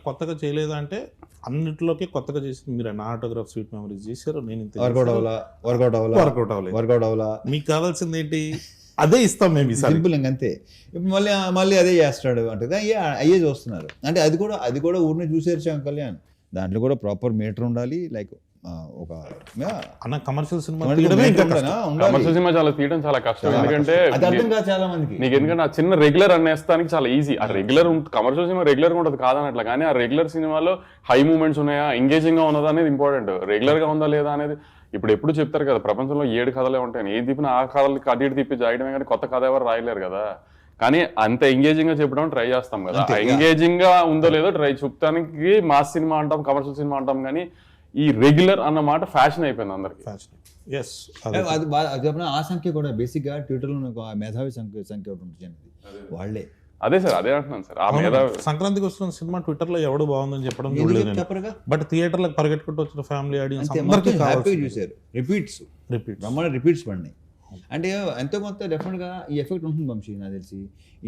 కొత్తగా చేయలేదా అంటే అన్నింటిలోకి కొత్తగా చేసింది మీరు. నా ఆటోగ్రాఫ్ స్వీట్ మెమరీస్ చేశారు, నేను వర్కౌట్ అవ్వలేదు. మీకు కావాల్సింది ఏంటి, అదే ఇస్తాం మేము ఈసారి. సింపుల్ అంతే. ఇప్పుడు మళ్ళీ అదే చేస్తాడు అంటే అయ్యే చూస్తున్నారు. అంటే అది కూడా ఊరిని చూసేరు శ్యామ్ కళ్యాణ్. దాంట్లో కూడా ప్రాపర్ మీటర్ ఉండాలి. లైక్ ఒక అన్న కమర్షియల్ సినిమా కమర్షియల్ సినిమా చాలా తీయడం చాలా కష్టం. ఎందుకంటే చాలా మందికి నీకు ఎందుకంటే ఆ చిన్న రెగ్యులర్ అనేస్తానికి చాలా ఈజీ. ఆ రెగ్యులర్ కమర్షియల్ సినిమా రెగ్యులర్ గా ఉంటుంది కాదనట్లా, కానీ ఆ రెగ్యులర్ సినిమాలో హై మూమెంట్స్ ఉన్నాయా, ఎంగేజింగ్ గా ఉన్నదా అనేది ఇంపార్టెంట్. రెగ్యులర్ గా ఉందా లేదా అనేది ఇప్పుడు ఎప్పుడు చెప్తారు కదా, ప్రపంచంలో 7 కథలే ఉంటాయి. ఏది తిప్పినా ఆ కథలకి అటు ఇటు తిప్పి జాయడమే, కానీ కొత్త కథ ఎవరు రాయలేరు కదా. కానీ అంత ఎంగేజింగ్ గా చెప్పడం ట్రై చేస్తాం కదా. ఎంగేజింగ్ గా ఉందో లేదో ట్రై చూపడానికి మాస్ సినిమా అంటాం, కమర్షియల్ సినిమా అంటాం. కానీ ఈ రెగ్యులర్ అన్న మాట ఫ్యాషన్ అయిపోయింది అందరికి. అది ఆ సంఖ్య కూడా బేసిక్ గా ట్విట్టర్ లో మేధావి సంఖ్య ఒకటి ఉంటుంది వాళ్ళే. అదే సార్, అదే అంటున్నాను సార్. ఆ మీద సంక్రాంతికి వస్తున్న సినిమా ట్విట్టర్ లో ఎవడు బాగుందని చెప్పడం చూడలేదు, బట్ థియేటర్ లో పరిగెట్టుకుంటూ వచ్చిన ఫ్యామిలీ ఆడియన్స్ చూసారు. రిపీట్స్ పడినాయి. అంటే ఎంతో కొంత డెఫినెట్ గా ఈ ఎఫెక్ట్ ఉంటుంది వంశీ. నాకు తెలిసి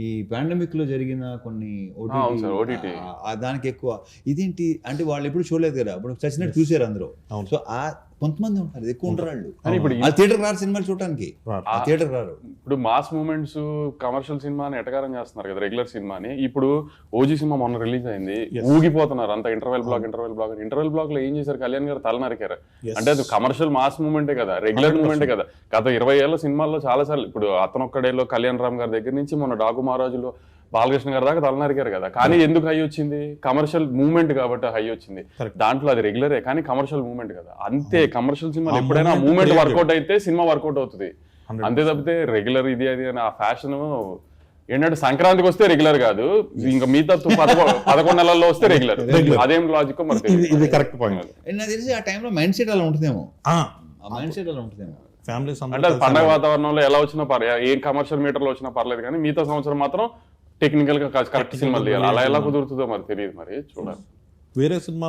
ఈ పాండమిక్ లో జరిగిన కొన్ని ఓటీటీ దానికి ఎక్కువ ఇదేంటి అంటే వాళ్ళు ఎప్పుడు చూడలేదు కదా, ఇప్పుడు చచ్చినట్టు చూసారు అందరూ. సో ఆ కొంతమంది ఉంటారు, ఎక్కువ ఉంటారు వాళ్ళు. ఇప్పుడు థియేటర్ రారు సినిమాలు చూడటానికి, థియేటర్ రారు. ఇప్పుడు మాస్ మూమెంట్స్ కమర్షియల్ సినిమాని ఎటకారం చేస్తున్నారు కదా రెగ్యులర్ సినిమాని. ఇప్పుడు ఓజీ సినిమా మొన్న రిలీజ్ అయింది, ఊగిపోతున్నారు అంత. ఇంటర్వెల్ బ్లాక్ లో ఏం చేశారు, కళ్యాణ్ గారు తల నరికారు. అంటే అది కమర్షియల్ మాస్ మూమెంటే కదా, రెగ్యులర్ మూమెంటే కదా. గత 20 ఏళ్ళ సినిమాల్లో చాలా సార్లు, ఇప్పుడు అతనొక్కడేలో కళ్యాణ్ రామ్ గారి దగ్గర నుంచి మొన్న డాకు మహారాజులో బాలకృష్ణ గారి దాకా తల నరికారు కదా. కానీ ఎందుకు హై వచ్చింది, కమర్షియల్ మూమెంట్ కాబట్టి హై వచ్చింది. దాంట్లో అది రెగ్యులరే కానీ కమర్షియల్ మూమెంట్ కదా. అంతే, కమర్షియల్ సినిమా ఎప్పుడైనా మూమెంట్ వర్కౌట్ అయితే సినిమా వర్కౌట్ అవుతుంది. అంతే తప్పితే రెగ్యులర్ ఇది అది అని ఆ ఫ్యాషన్ ఏంటంటే సంక్రాంతికి వస్తే రెగ్యులర్ కాదు, ఇంకా మిగతా 11 నెలల్లో వస్తే రెగ్యులర్. అదేం లాజిక్ ఇది కరెక్ట్ పాయింట్. నాకు తెలిసి ఆ టైంలో మైండ్ సెట్ అలా ఉంటుందేమో. ఫ్యామిలీ అంటే పండగ వాతావరణంలో ఎలా వచ్చినా పర్లేదు, ఏ కమర్షియల్ మీటర్ లో వచ్చినా పర్లేదు, కానీ మిగతా సంవత్సరం మాత్రం టెక్నికల్ గా కరెక్ట్ సినిమాలు తీయాలి. అలా ఎలా కుదురుతుందో మరి తెలియదు, మరి చూడాలి. వేరే సినిమా